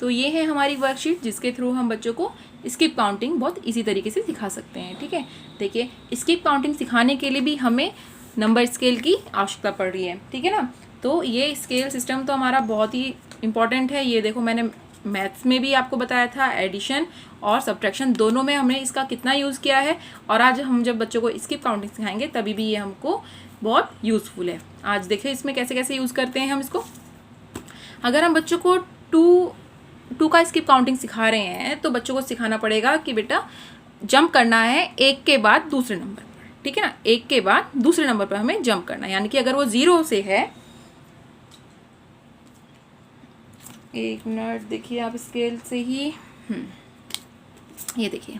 तो ये है हमारी वर्कशीट जिसके थ्रू हम बच्चों को स्किप काउंटिंग बहुत इजी तरीके से सिखा सकते हैं। ठीक है, देखिए स्किप काउंटिंग सिखाने के लिए भी हमें नंबर स्केल की आवश्यकता पड़ रही है। ठीक है ना, तो ये स्केल सिस्टम तो हमारा बहुत ही इम्पॉर्टेंट है। ये देखो मैंने मैथ्स में भी आपको बताया था, एडिशन और सब्ट्रैक्शन दोनों में हमने इसका कितना यूज़ किया है, और आज हम जब बच्चों को स्किप काउंटिंग सिखाएंगे तभी भी ये हमको बहुत यूज़फुल है। आज देखिए इसमें कैसे कैसे यूज़ करते हैं हम इसको। अगर हम बच्चों को टू का स्किप काउंटिंग सिखा रहे हैं तो बच्चों को सिखाना पड़ेगा कि बेटा जंप करना है एक के बाद दूसरे नंबर पर। ठीक है ना, एक के बाद दूसरे नंबर पर हमें जंप करना है, यानी कि अगर वो 0 से है, एक मिनट देखिए आप स्केल से ही, ये देखिए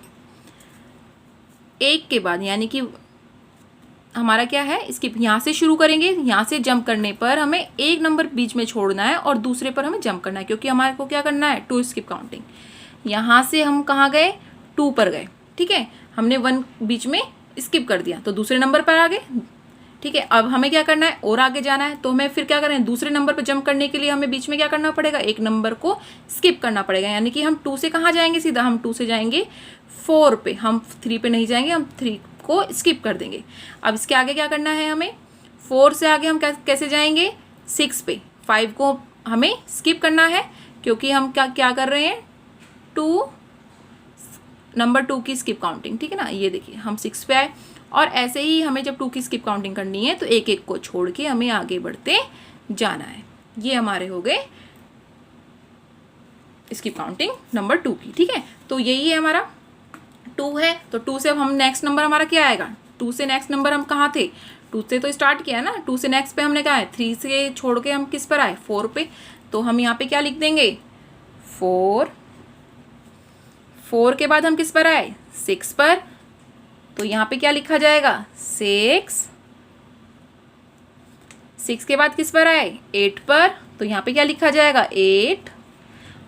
एक के बाद यानी कि हमारा क्या है, इसके यहाँ से शुरू करेंगे, यहाँ से जंप करने पर हमें एक नंबर बीच में छोड़ना है और दूसरे पर हमें जंप करना है, क्योंकि हमारे को क्या करना है, 2 स्किप काउंटिंग। यहाँ से हम कहाँ गए, 2 पर गए। ठीक है, हमने 1 बीच में स्किप कर दिया तो दूसरे नंबर पर आ गए। ठीक है, अब हमें क्या करना है, और आगे जाना है, तो हमें फिर क्या करें, दूसरे नंबर पर जंप करने के लिए हमें बीच में क्या करना पड़ेगा, एक नंबर को स्किप करना पड़ेगा। यानी कि हम 2 से कहाँ जाएंगे, सीधा हम 2 से जाएंगे 4 पे, हम 3 पे नहीं जाएंगे, हम 3 को स्किप कर देंगे। अब इसके आगे क्या करना है, हमें 4 से आगे हम कैसे जाएंगे, 6 पे। 5 को हमें स्किप करना है क्योंकि हम क्या कर रहे हैं, नंबर 2 की स्किप काउंटिंग। ठीक है ना, ये देखिए हम 6 पे आए, और ऐसे ही हमें जब 2 की स्किप काउंटिंग करनी है तो एक एक को छोड़ के हमें आगे बढ़ते जाना है। ये हमारे हो गए स्किप काउंटिंग नंबर 2 की। ठीक है, तो यही है हमारा 2 है, तो 2 से अब हम नेक्स्ट नंबर हमारा क्या आएगा, 2 से नेक्स्ट नंबर हम कहाँ थे, 2 से तो स्टार्ट किया ना, 2 से नेक्स्ट पे हमने कहा है 3 से छोड़ के हम किस पर आए, 4 पे। तो हम यहाँ पे क्या लिख देंगे, 4 के बाद हम किस पर आए, 6 पर, तो यहाँ पे क्या लिखा जाएगा, 6 के बाद किस पर आए, 8 पर, तो यहाँ पे क्या लिखा जाएगा, 8,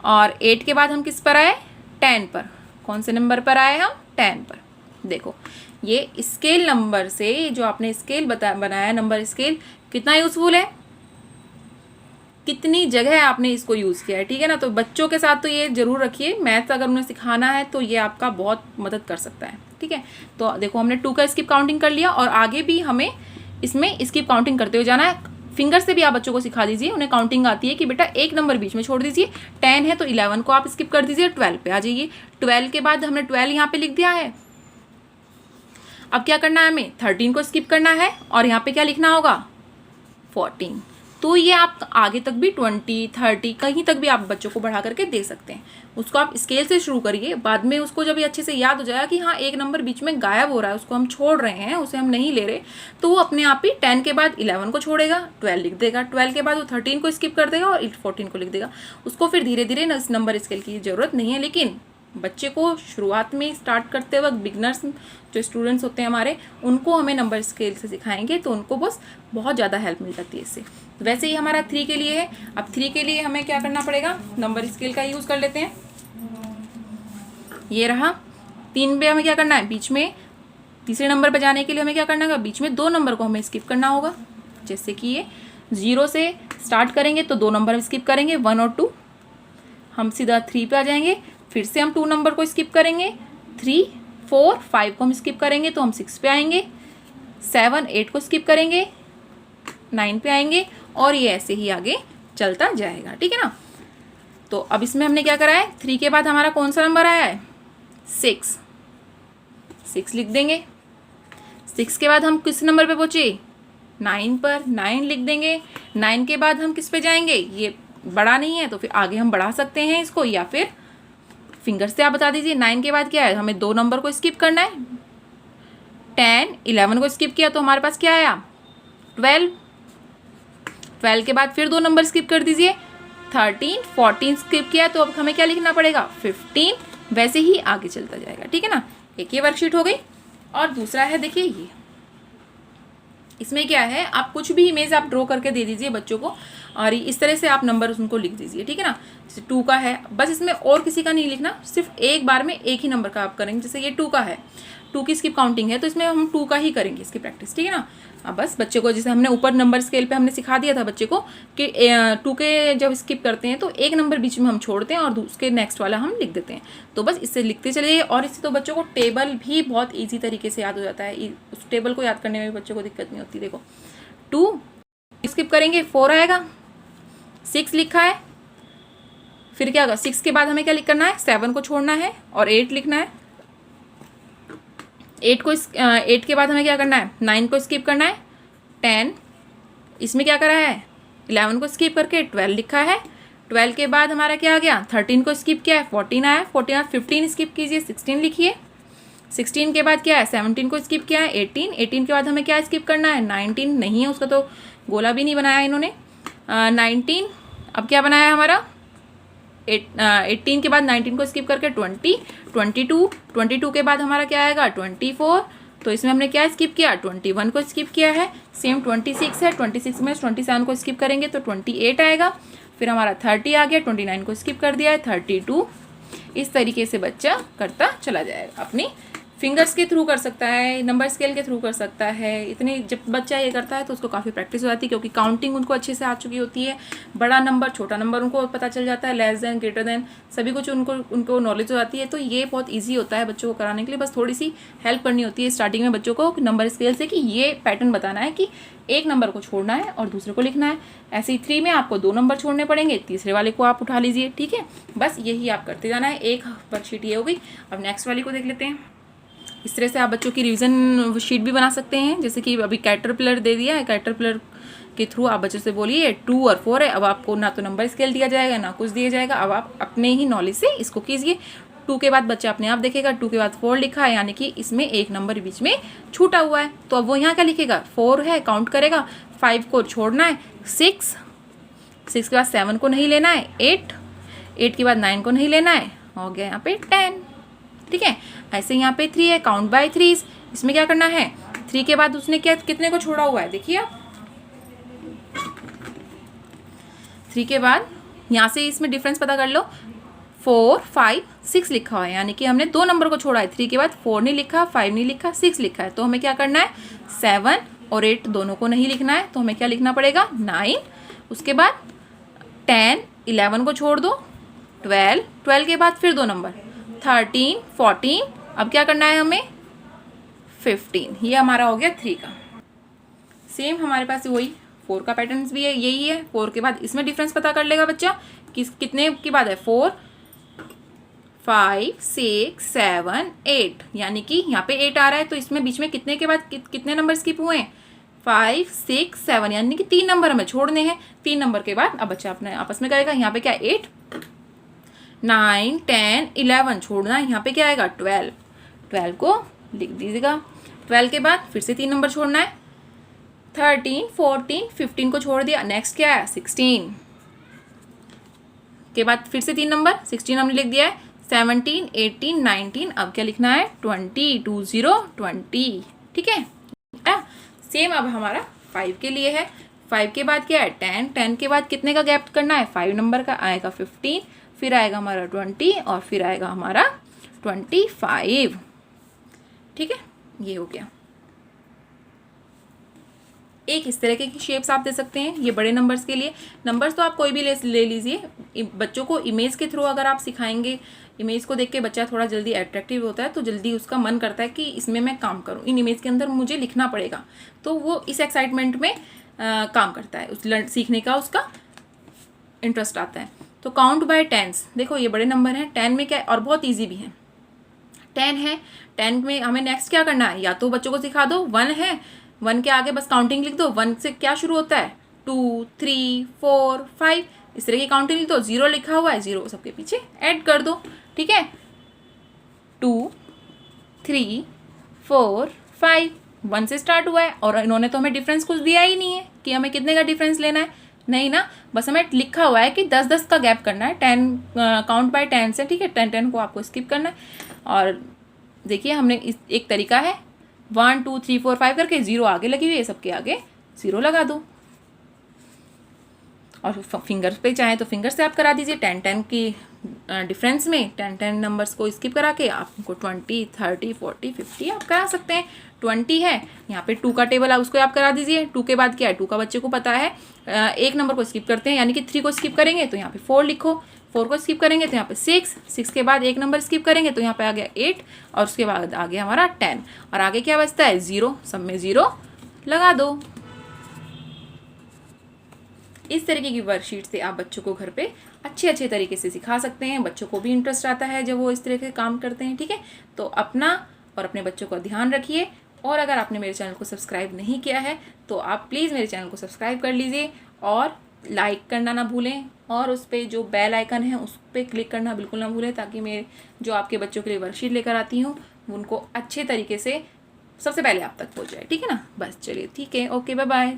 और 8 के बाद हम किस पर आए, 10 पर। कौन से नंबर पर आए हम, 10 पर। देखो ये स्केल नंबर से जो आपने स्केल बनाया नंबर स्केल, कितना यूजफुल है, कितनी जगह आपने इसको यूज़ किया है। ठीक है ना, तो बच्चों के साथ तो ये जरूर रखिए, मैथ्स अगर उन्हें सिखाना है तो ये आपका बहुत मदद कर सकता है। ठीक है, तो देखो हमने 2 का स्किप काउंटिंग कर लिया, और आगे भी हमें इसमें स्किप काउंटिंग करते हुए जाना है। फिंगर से भी आप बच्चों को सिखा दीजिए, उन्हें काउंटिंग आती है कि बेटा एक नंबर बीच में छोड़ दीजिए, 10 है तो 11 को आप स्किप कर दीजिए, 12 पे आ जाइए। 12 के बाद हमने 12 यहाँ पे लिख दिया है, अब क्या करना है, हमें 13 को स्किप करना है, और यहाँ पे क्या लिखना होगा, 14। तो ये आप आगे तक भी 20, 30 कहीं तक भी आप बच्चों को बढ़ा करके दे सकते हैं। उसको आप स्केल से शुरू करिए, बाद में उसको जब ये अच्छे से याद हो जाएगा कि हाँ एक नंबर बीच में गायब हो रहा है, उसको हम छोड़ रहे हैं, उसे हम नहीं ले रहे, तो वो अपने आप ही 10 के बाद 11 को छोड़ेगा, 12 लिख देगा, 12 के बाद वो 13 को स्किप कर देगा और 14 को लिख देगा। उसको फिर धीरे धीरे इस नंबर स्केल की ज़रूरत नहीं है, लेकिन बच्चे को शुरुआत में स्टार्ट करते वक्त बिगनर्स जो स्टूडेंट्स होते हैं हमारे, उनको हमें नंबर स्केल से सिखाएंगे तो उनको बस बहुत ज़्यादा हेल्प मिल जाती है इससे। वैसे ही हमारा 3 के लिए है, अब 3 के लिए हमें क्या करना पड़ेगा, नंबर स्केल का यूज़ कर लेते हैं। ये रहा 3 पे हमें क्या करना है, बीच में तीसरे नंबर पर जाने के लिए हमें क्या करना होगा, बीच में 2 नंबर को हमें स्किप करना होगा। जैसे कि ये 0 से स्टार्ट करेंगे तो 2 नंबर स्किप करेंगे, 1 और 2, हम सीधा 3 पे आ जाएंगे, फिर से हम 2 नंबर को स्किप करेंगे, 3, 4, 5 को हम स्किप करेंगे तो हम 6 पे आएंगे, 7, 8 को स्किप करेंगे, 9 पे आएंगे, और ये ऐसे ही आगे चलता जाएगा। ठीक है ना, तो अब इसमें हमने क्या करा है, 3 के बाद हमारा कौन सा नंबर आया है, 6 लिख देंगे। 6 के बाद हम किस नंबर पे पहुंचे, 9 पर, 9 लिख देंगे। 9 के बाद हम किस पे जाएंगे, ये बड़ा नहीं है तो फिर आगे हम बढ़ा सकते हैं इसको, या फिर फिंगर से आप बता दीजिए। 9 के बाद क्या है, हमें 2 नंबर को स्किप करना है, 10, 11 को स्किप किया तो हमारे पास क्या आया, 12 के बाद फिर 2 नंबर स्किप कर दीजिए, 13, 14 स्किप किया तो अब हमें क्या लिखना पड़ेगा, 15, वैसे ही आगे चलता जाएगा। ठीक है ना, एक ये वर्कशीट हो गई, और दूसरा है देखिए ये, इसमें क्या है, आप कुछ भी इमेज आप ड्रॉ करके दे दीजिए बच्चों को, और इस तरह से आप नंबर उनको लिख दीजिए। ठीक है ना, जैसे 2 का है, बस इसमें और किसी का नहीं लिखना, सिर्फ एक बार में एक ही नंबर का आप करेंगे। जैसे ये 2 का है, 2 की स्किप काउंटिंग है, तो इसमें हम 2 का ही करेंगे इसकी प्रैक्टिस, ठीक है ना। अब बस बच्चे को, जैसे हमने ऊपर नंबर स्केल पे हमने सिखा दिया था बच्चे को कि 2 के जब स्किप करते हैं तो एक नंबर बीच में हम छोड़ते हैं और उसके नेक्स्ट वाला हम लिख देते हैं। तो बस इससे लिखते चलिए, और इससे तो बच्चों को टेबल भी बहुत ईजी तरीके से याद हो जाता है। उस टेबल को याद करने में भी बच्चों को दिक्कत नहीं होती। देखो 2 स्किप करेंगे, 4 आएगा, 6 लिखा है, फिर क्या होगा, 6 के बाद हमें क्या करना है, 7 को छोड़ना है और 8 लिखना है। 8 के बाद हमें क्या करना है, 9 को स्किप करना है, 10, इसमें क्या करा है, 11 को स्किप करके 12 लिखा है। 12 के बाद हमारा क्या आ गया, 13 को स्किप किया है, 14 आया, 14 15 स्किप कीजिए, 16 लिखिए। 16 के बाद क्या है, 17 को स्किप किया है, 18 के बाद हमें क्या स्किप करना है, 19 नहीं है, उसका तो गोला भी नहीं बनाया इन्होंने। 19 अब क्या बनाया हमारा, 18 के बाद 19 को स्किप करके 20, 22 के बाद हमारा क्या आएगा, 24, तो इसमें हमने क्या स्किप किया, 21 को स्किप किया है। सेम 26 है, 26 में 27 को स्किप करेंगे तो 28 आएगा। फिर हमारा 30 आ गया, 29 को स्किप कर दिया है, 32। इस तरीके से बच्चा करता चला जाएगा, अपनी फिंगर्स के थ्रू कर सकता है, नंबर स्केल के थ्रू कर सकता है। इतनी जब बच्चा ये करता है तो उसको काफ़ी प्रैक्टिस हो जाती है, क्योंकि काउंटिंग उनको अच्छे से आ चुकी होती है। बड़ा नंबर छोटा नंबर उनको पता चल जाता है, लेस देन ग्रेटर देन सभी कुछ उनको नॉलेज हो जाती है। तो ये बहुत ईजी होता है बच्चों को कराने के लिए। बस थोड़ी सी हेल्प करनी होती है स्टार्टिंग में बच्चों को नंबर स्केल से, कि ये पैटर्न बताना है कि एक नंबर को छोड़ना है और दूसरे को लिखना है। ऐसे ही 3 में आपको 2 नंबर छोड़ने पड़ेंगे, तीसरे वाले को आप उठा लीजिए, ठीक है। बस यही आप करते जाना है। एक वर्कशीट ये हो गई। अब नेक्स्ट वाली को देख लेते हैं। इस तरह से आप बच्चों की रिवीजन शीट भी बना सकते हैं। जैसे कि अभी कैटरपिलर दे दिया है, कैटरपिलर के थ्रू आप बच्चों से बोलिए 2 और 4 है। अब आपको ना तो नंबर स्केल दिया जाएगा ना कुछ दिया जाएगा, अब आप अपने ही नॉलेज से इसको कीजिए। 2 के बाद बच्चा अपने आप देखेगा, 2 के बाद 4 लिखा है, यानी कि इसमें एक नंबर बीच में छूटा हुआ है, तो अब वो यहाँ क्या लिखेगा, 4 है, काउंट करेगा, 5 को छोड़ना है, 6 के बाद 7 को नहीं लेना है, 8 के बाद 9 को नहीं लेना है, हो गया यहाँ पे 10, ठीक है। ऐसे यहाँ पे 3 है, काउंट बाय 3, इसमें क्या करना है, 3 के बाद उसने क्या कितने को छोड़ा हुआ है, देखिए आप 3 के बाद यहाँ से इसमें डिफरेंस पता कर लो, 4, 5, 6 लिखा हुआ है, यानी कि हमने 2 नंबर को छोड़ा है। 3 के बाद 4 नहीं लिखा, 5 नहीं लिखा, 6 लिखा है, तो हमें क्या करना है, 7 और 8 दोनों को नहीं लिखना है, तो हमें क्या लिखना पड़ेगा, 9। उसके बाद 10, 11 को छोड़ दो, 12 के बाद फिर 2 नंबर, 13, 14, अब क्या करना है हमें, 15। ये हमारा हो गया 3 का। सेम हमारे पास वही 4 का पैटर्न भी है, यही है। 4 के बाद इसमें डिफरेंस पता कर लेगा बच्चा कि कितने की बात है, 4, 5, 6, 7, 8, यानी कि यहाँ पे 8 आ रहा है, तो इसमें बीच में कितने के बाद कितने नंबर स्किप हुए हैं, 5, 6, 7, यानी कि 3 नंबर हमें छोड़ने हैं। 3 नंबर के बाद अब बच्चा अपने आपस में करेगा, यहाँ पे क्या 8, 9, 10, 11 छोड़ना है, यहाँ पे क्या आएगा 12 को लिख दीजिएगा। 12 के बाद फिर से 3 नंबर छोड़ना है, 13, 14, 15 को छोड़ दिया, नेक्स्ट क्या है 16 के बाद फिर से 3 नंबर, 16 हमने लिख दिया है, 17, 18, 19, अब क्या लिखना है 20, 20, ठीक है। सेम अब हमारा 5 के लिए है। 5 के बाद क्या है 10 के बाद कितने का गैप करना है, 5 नंबर का आएगा 15, फिर आएगा हमारा 20 और फिर आएगा हमारा 25, ठीक है। ये हो गया। एक इस तरह की शेप्स आप दे सकते हैं ये बड़े नंबर्स के लिए। नंबर्स तो आप कोई भी ले लीजिए। बच्चों को इमेज के थ्रू अगर आप सिखाएंगे, इमेज को देख के बच्चा थोड़ा जल्दी अट्रैक्टिव होता है, तो जल्दी उसका मन करता है कि इसमें मैं काम करूं, इन इमेज के अंदर मुझे लिखना पड़ेगा, तो वो इस एक्साइटमेंट में काम करता है, उस सीखने का उसका इंटरेस्ट आता है। तो काउंट बाय टेंस, देखो ये बड़े नंबर हैं, 10 में क्या और बहुत ईजी भी है, 10 है, 10 में हमें नेक्स्ट क्या करना है, या तो बच्चों को सिखा दो 1 है, 1 के आगे बस काउंटिंग लिख दो, 1 से क्या शुरू होता है 2, 3, 4, 5, इस तरह की काउंटिंग लिख दो, 0 लिखा हुआ है 0 सबके पीछे ऐड कर दो, ठीक है। 2, 3, 4, 5, 1 से स्टार्ट हुआ है, और इन्होंने तो हमें डिफरेंस कुछ दिया ही नहीं है कि हमें कितने का डिफरेंस लेना है, नहीं ना, बस हमें लिखा हुआ है कि 10-10 का गैप करना है, 10 काउंट बाय 10 से, ठीक है। 10 को आपको स्किप करना है। और देखिए हमने एक तरीका है 1, 2, 3, 4, 5 करके 0 आगे लगी हुई है, सबके आगे 0 लगा दो। और फिंगर पे चाहें तो फिंगर से आप करा दीजिए। 10-10 की डिफरेंस में 10-10 नंबर्स को स्किप करा के आपको 20, 30, 40, 50 आप करा सकते हैं। 20 है, यहाँ पे 2 का टेबल है उसको आप करा दीजिए। 2 के बाद क्या है, 2 का बच्चे को पता है। एक नंबर को स्किप करते हैं, यानी कि 3 को स्किप करेंगे तो यहाँ पे 4 लिखो। 4 को स्किप करेंगे तो यहाँ पे 6 के बाद एक नंबर स्किप करेंगे तो यहाँ पे आ गया 8 और उसके बाद आ गया हमारा 10 और आगे क्या बचता है 0, सब में 0 लगा दो। इस तरीके की वर्कशीट से आप बच्चों को घर पे अच्छे तरीके से सिखा सकते हैं। बच्चों को भी इंटरेस्ट आता है जब वो इस तरह के काम करते हैं। ठीक है, तो अपना और अपने बच्चों का ध्यान रखिए। और अगर आपने मेरे चैनल को सब्सक्राइब नहीं किया है तो आप प्लीज़ मेरे चैनल को सब्सक्राइब कर लीजिए और लाइक करना ना भूलें और उस पर जो बेल आइकन है उस पर क्लिक करना बिल्कुल ना भूलें, ताकि मैं जो आपके बच्चों के लिए वर्कशीट लेकर आती हूँ उनको अच्छे तरीके से सबसे पहले आप तक पहुँच जाए। ठीक है ना, बस चलिए ठीक है, ओके, बाय बाय।